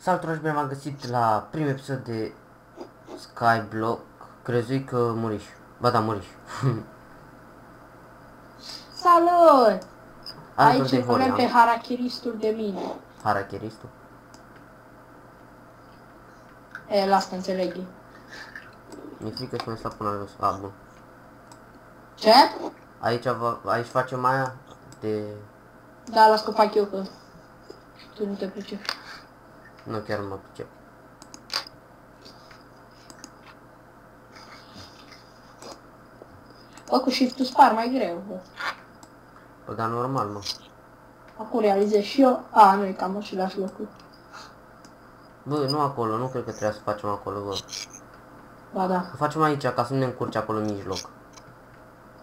Salutare și bine v-am găsit la primul episod de Skyblock. Crezui că muriș. Ba da, muriș. Salut! Alături de Aici îl avem Horian. pe harakiristul de mine. Harakiristul. Las că înțeleg. Mi-e frică să mă slap până jos. A, bun. Ce? Aici facem aia de... Da, las că fac eu, că tu nu te pricepi. Nu, chiar nu mă pricep. Bă, cu shift-ul spar mai greu, bă. Bă, dar normal, mă. Acum realizez și eu. A, nu e cam același lucru. Bă, nu acolo, nu cred că trebuie să facem acolo, bă. Ba da. O facem aici, ca să nu ne încurce acolo în mijloc.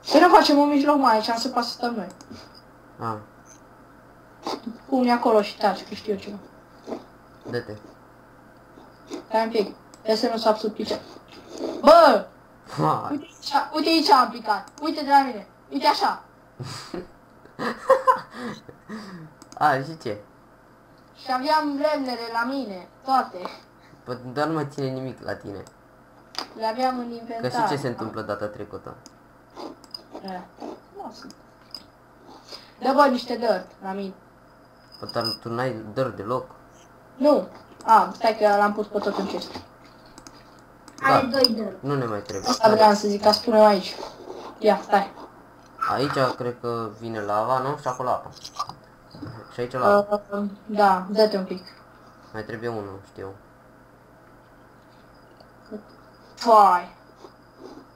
Să nu facem un mijloc mai aici, am să pasă stăm noi. A, Pune acolo și taci, că știu eu ceva. dă-te. Stai un pic. Ia să nu s-a sub picea. Bă! Hai. Uite aici am picat. Uite de la mine. Uite așa. A, și ce? Și aveam lemnele la mine. Toate. Bă, doar nu mai ține nimic la tine. Le aveam în Că inventar. și ce se întâmplă data trecută? Lasă. Dă bă niște dirt la mine. Bă, dar tu n-ai dăr deloc. Nu. Stai că l-am pus pe tot în chest. Are doi dirt. Nu ne mai trebuie. Asta vreau să zic, ca să punem aici. Ia, stai. Aici cred că vine lava, nu? Și acolo apa. Și aici lava. Da, dă-te un pic. Mai trebuie unul, știu. Fai.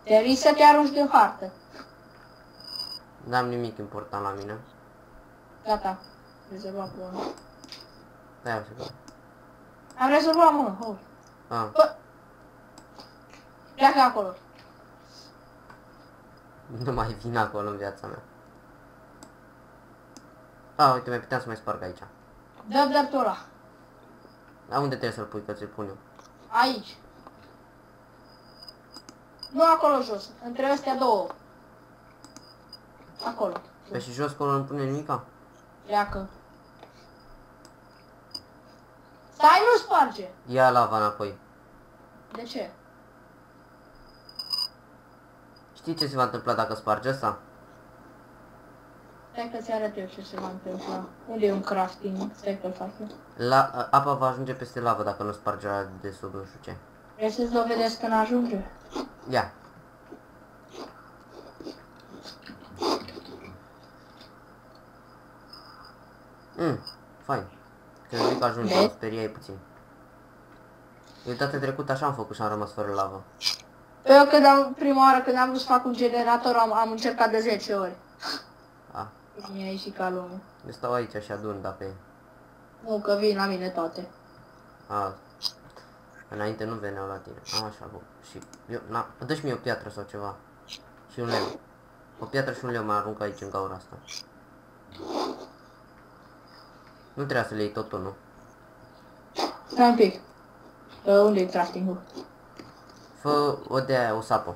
Te risc să te arunci din hartă. N-am nimic important la mine. Gata. Rezolvat bună. Da, o secundă. Am rezolvat, mă. Hold. Ah, Bă. Pleacă acolo. nu mai vin acolo în viața mea. Ah, uite, mai puteam să mai sparg aici. Dă dreptul ăla. Dar unde trebuie să-l pui, că ți-l pun eu? Aici. Nu acolo jos. Între astea două. Acolo. Pe și jos acolo nu pune nimica? Pleacă. Stai, nu sparge. Ia lava înapoi. De ce? Știi ce se va întâmpla dacă sparge asta? Stai că ți arăt eu ce se va întâmpla. Unde e un crafting? Stai că-l fac eu. Apa va ajunge peste lavă dacă nu sparge la de sub, nu știu ce. Vrei să-ți dovedesc că n-ajunge? Ia. Fain. Cred că ajunge, mă speriai puțin. Eu data trecută așa am făcut și am rămas fără lavă. Eu prima oară când am vrut să fac un generator am încercat de 10 ori. A, Mi-a ieșit ca lume. eu stau aici și adun dacă e. Nu, că vin la mine toate. A, înainte nu veneau la tine. A, așa, bun. Și eu, na, dă-și mie o piatră sau ceva. Și un lemn. O piatră și un lemn mai arunc aici în gaura asta. Nu trebuia să le iei totul, nu? Stai un pic. Unde e crafting-ul? Fă o de aia, o sapă.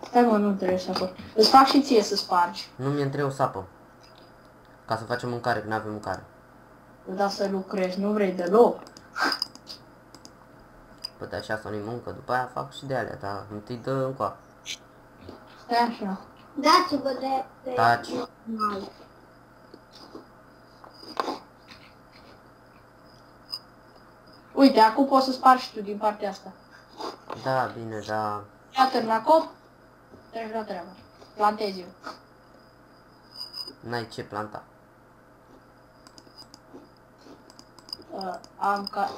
Stai mă, nu trebuie să fac. Îți fac și ție să spargi. Nu mi-e între o sapă. Ca să facem mâncare, că nu avem mâncare. Da, să lucrezi, nu vrei deloc. Păi de așa să nu-i muncă, după aia fac și de alea, dar întâi dă încoa. Stai așa. Dați-vă de Taci. normal. Uite, acum poți să spargi și tu din partea asta. Da, bine, da. Iată la cop, treci la treabă. Plantezi eu. N-ai ce planta. Am ca...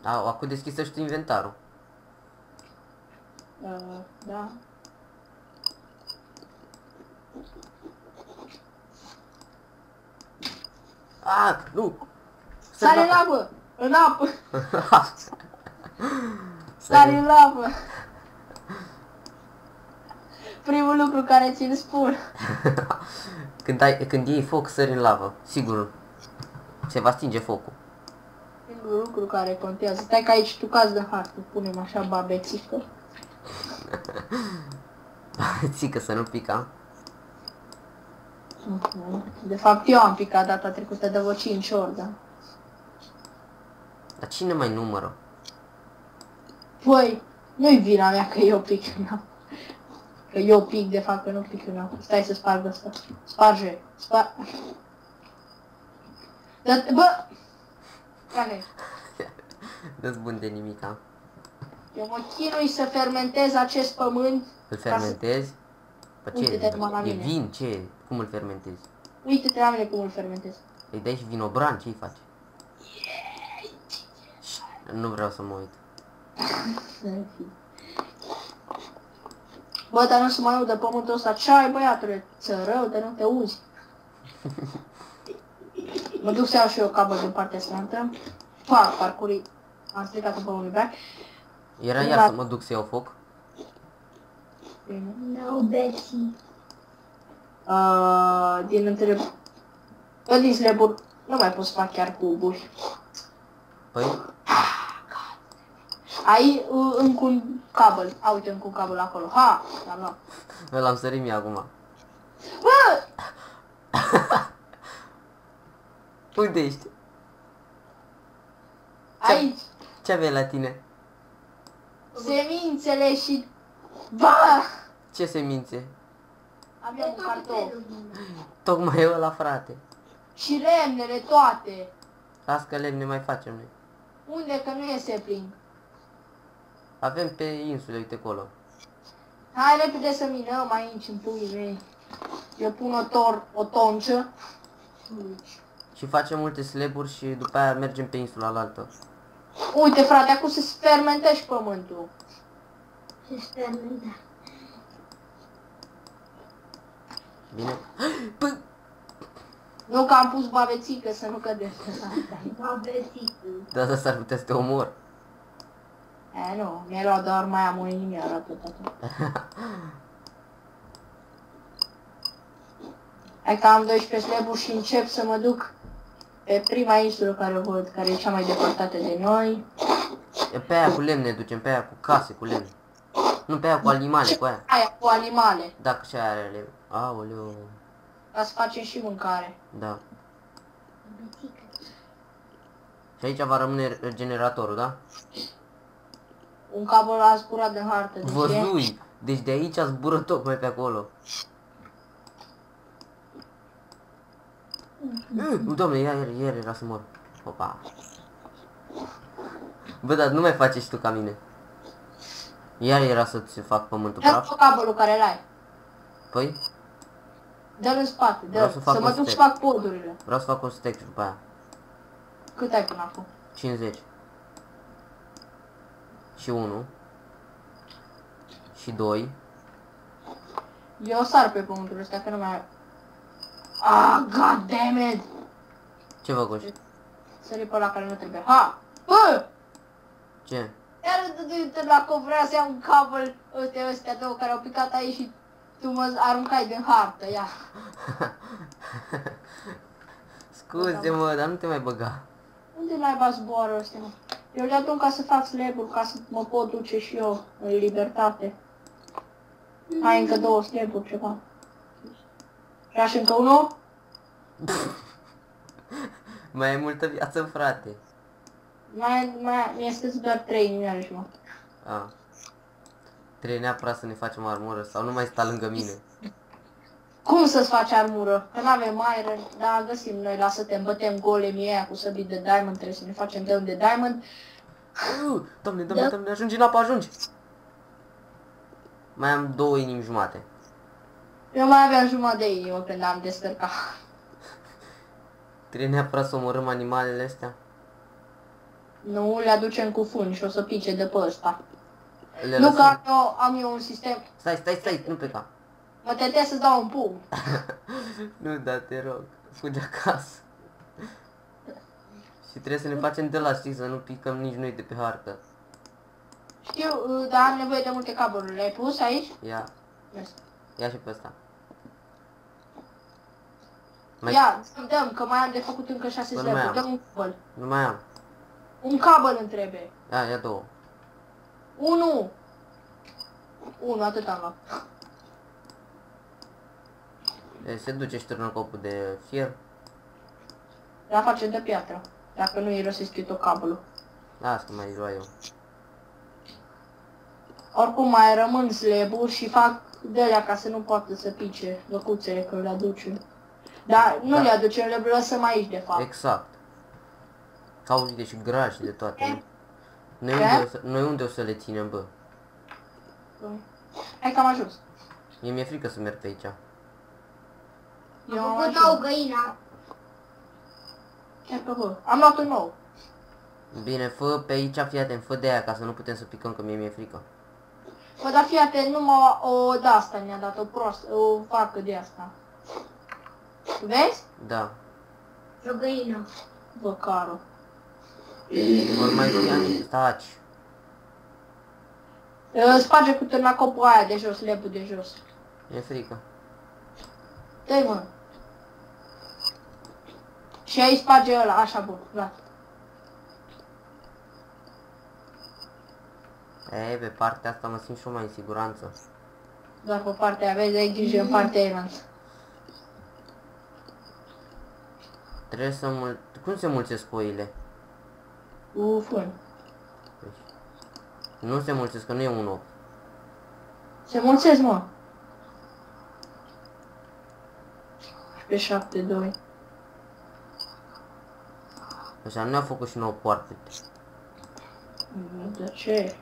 Acum deschisă și tu inventarul. Da. Nu! Sare în apă! În apă! Sare în apă! Primul lucru care ți-l spun. Când iei foc, sări în lavă. Sigur. Se va stinge focul. Singurul lucru care contează. Stai că aici tu cazi de hartă. Punem așa babețică. Țică să nu pica. De fapt eu am picat data trecută de vreo 5 ori, da? Dar cine mai numără? Păi, nu-i vina mea că eu pic în apă. Că eu pic, de fapt, că nu pic în apă. Stai să sparg ăsta. Sparge. Bă! Care? Dă-ți bun de nimica. Eu mă chinui să fermentez acest pământ. Îl fermentezi? Pe ce? Uite-te numai la E mine. vin? Ce? Cum îl fermentezi? Uite-te la mine cum îl fermentez. Îi dai și vinobran? Ce-i faci? Nu vreau să mă uit. Bă, dar nu se mai udă pământul ăsta. Ce ai, băiatule? Țărău, de nu te uzi. Mă duc să iau și eu cabăl din partea asta. Fac parcurii. Am stricat un pământ bea. Era iar să mă duc să iau foc. No, Betty. Din întreb... Bă, din slaburi nu mai pot să fac chiar cuburi. Păi? Ai încă un cabel. A, uite, încă un cabel acolo. Ha! L-am luat. L-am sărit mie acum. Bă! Unde ești? Aici! Ce aveai la tine? Semințele și... Bă! Ce semințe? Aveam un cartof. Tocmai eu ăla, frate. Și lemnele toate. Las că lemne mai facem noi. Unde că nu e sapling? Avem pe insule, uite acolo. Hai repede să minăm aici în puii mei. Eu pun o toncă. Și facem multe slaburi și după aia mergem pe insula alaltă. Uite frate, acum se fermentești pământul. Se fermenta. Bine? Păi, Nu că am pus babețică să nu cădem. Va Betty. da, s-ar putea să te omor. Nu, mi-ai luat doar mai am o inimioară atât. Hai că am 12 slaburi și încep să mă duc pe prima insulă care o văd, care e cea mai depărtată de noi. E pe aia cu lemne ducem, pe aia cu case, cu lemne. Nu, pe aia cu animale, cu aia. Aia cu animale, Dacă și aia are lemne. Aoleu. ca să facem și mâncare. Da. Betică. Și aici va rămâne generatorul, da? Un cablu a zburat de hartă, de ce? Văzui! Deci de aici zbură tocmai pe acolo. Doamne, iar era să mor. Opa. Bă, dar nu mai faci și tu ca mine. Iar era să-ți fac pământul Dă-mi praf. cablul care l-ai. Păi, Dă-l în spate, Vreau dă să fac să un mă duc să steak. fac podurile. vreau să fac un stack și după aia. Cât ai până acum? 50. Și 1. Și 2. Eu sar pe pământul ăsta, că nu mai... Ah, god damn it! Ce făcuși? Sări pe ăla care nu trebuie. Ha! Bă! Ce? Iar du-te la că vrea să iau un cabel ăstea două care au picat aici și tu mă aruncai din hartă, ia. Scuze-mă, dar nu te mai băga. Unde naiba zboară ăstea, mă? Eu le adun ca să fac slab-uri, ca să mă pot duce și eu în libertate. Hai încă 2 slab-uri, ceva. Și așa încă unul? Mai ai multă viață, frate. Mi-a scris doar 3 inimioare și mă. A. Trebuie neapărat să ne facem armură sau nu mai sta lângă mine. Cum să-ți faci armură? Că n-avem iron, dar găsim noi, lasă te bătem golemii aia cu săbii de diamond, trebuie să ne facem dăm de diamond. Doamne, ajungi în apă, ajungi! Mai am 2 inimi jumate. Eu mai aveam jumătate de inimă când am descărcat. Trebuie neapărat să omorâm animalele astea. Nu, le aducem cu fân și o să pice de pe ăsta. Le Nu că lăsăm. am eu un sistem. Stai, nu pleca. Mă tentez să-ți dau un pumn. Nu, da, te rog. Fugi acasă. Și trebuie să ne facem de la, știi, să nu picăm nici noi de pe hartă. Știu, dar am nevoie de multe cabluri. Le-ai pus aici? Ia, Yes. ia și pe ăsta. Ia, dăm, că mai am de făcut încă 6 Bă, nu mai slaburi. am. Dăm un cabel. Nu mai am. Un cabel îmi trebuie. Ia 2. 1, atât am luat. Se duce și turnă copul de fier. La facem de piatră. Dacă nu irosesc eu tot cabelul. Asta mai lua eu. Oricum mai rămân slaburi și fac de alea ca să nu poată să pice lăcuțele că le aduce. Dar nu Da. le aducem, le lăsăm aici de fapt. Exact. Ca uite și grași de toate. Noi unde o să le ținem, bă? Hai că am ajuns. Mie mi-e frică să merg pe aici. Eu Am am făcut ajuns. o găină. Chiar că bă, am luat un nou. Bine, fă pe aici, fii atent, fă de aia ca să nu putem să picăm, că mie mi-e frică. Bă, dar fii atent, numai o de-asta mi-a dat, o prostă, o facă de asta. Vezi? Da. O găină. Bă, caro. Ori mai fii staci. Sparge cu târnacopul aia de jos, lebul de jos. Mi-e frică. Dă-i mă. Și aici sparge ăla, așa bun, gata. Ei, pe partea asta mă simt și eu mai în siguranță. Doar pe partea aia, vezi, ai grijă în partea aia. Trebuie să Cum se mulțesc oile? Fân. Nu se mulțesc, că nu e un ou. Se mulțesc, mă. Pe 7-2. Așa, nu ne-au făcut și nouă poartă. De ce?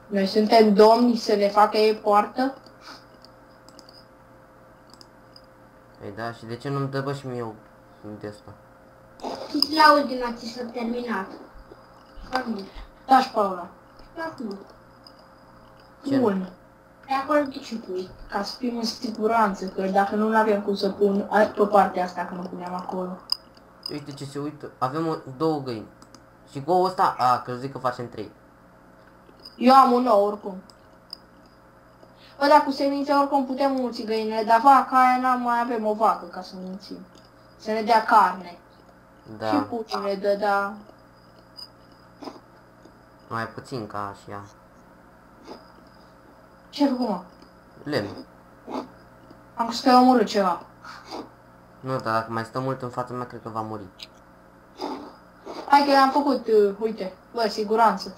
Noi suntem domni să le facă ei poartă? Păi da, și de ce nu-mi dă bă și mie eu de asta? Și la ultima ți s-a terminat. Acum. Da, și Paula. Acum. Ce? Bun. Pe acolo de ce pui? Ca să fim în siguranță, că dacă nu avem cum să pun pe partea asta, că nu puneam acolo. Uite ce se uită. Avem două găini. Și cu ăsta, a, că zic că facem 3. Eu am un nou, oricum. Bă, dar cu semințe oricum putem mulți găinile, dar vaca aia mai avem o vacă ca să mulțim. Să ne dea carne. Și Da, puține dă, da. mai puțin ca și ea. Ce făcut, mă? Lemn. Am crezut că ai omorât ceva. Nu, dar dacă mai stă mult în fața mea, cred că va muri. Hai că l-am făcut, uite, bă, siguranță.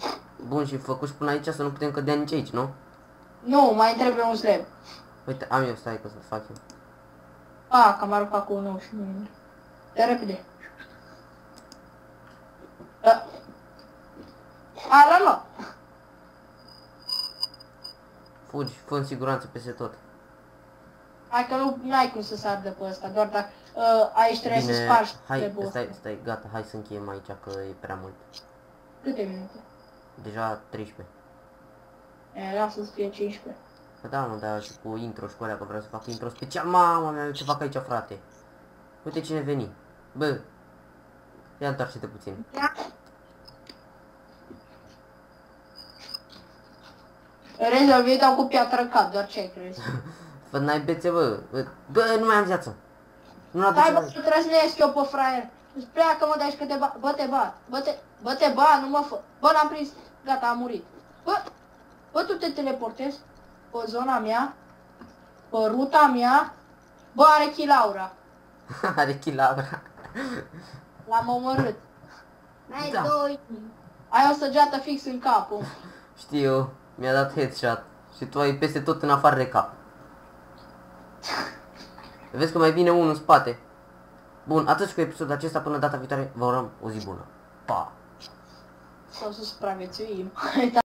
Bun, și făcut și până aici să nu putem cădea nici aici, nu? Nu, mai trebuie un slab. Uite, am eu, stai că să fac eu. A, că am aruncat cu un nou și nu... De repede. A, mă! Fugi, fă în siguranță peste tot. Hai că nu ai cum să sar de pe ăsta, doar dacă aici trebuie să Bine, spargi hai, slabul ăsta. stai, gata, hai să încheiem aici, că e prea mult. Câte minute? Deja 13. Lasă să fie 15. Păi da, mă, dar și cu intro și cu alea, că vreau să fac intro special. Mamă mea, ce fac aici, frate? Uite cine veni. Bă, ia întoarce-te puțin. Da? Rezolvi, dau cu piatră în cap, doar ce ai crezi? Fă, n-ai bețe, bă. Bă, nu mai am viață. Nu Hai, aduce bă, trăznesc eu pe fraier. Îți pleacă, mă, de aici că te bat. Bă, te bat. Bă, te bat, nu mă fă. Bă, l-am prins. Gata, a murit. Bă, tu te teleportezi pe zona mea, pe ruta mea. Bă, are chilaura. Are chilabra. L-am omorât. Mai Da. doi. Ai o săgeată fix în cap. Știu, mi-a dat headshot. Și tu ai peste tot în afară de cap. Vezi că mai vine unul în spate. Bun, atât și cu episodul acesta, până data viitoare, vă urăm o zi bună. Pa! Sau să supraviețuim.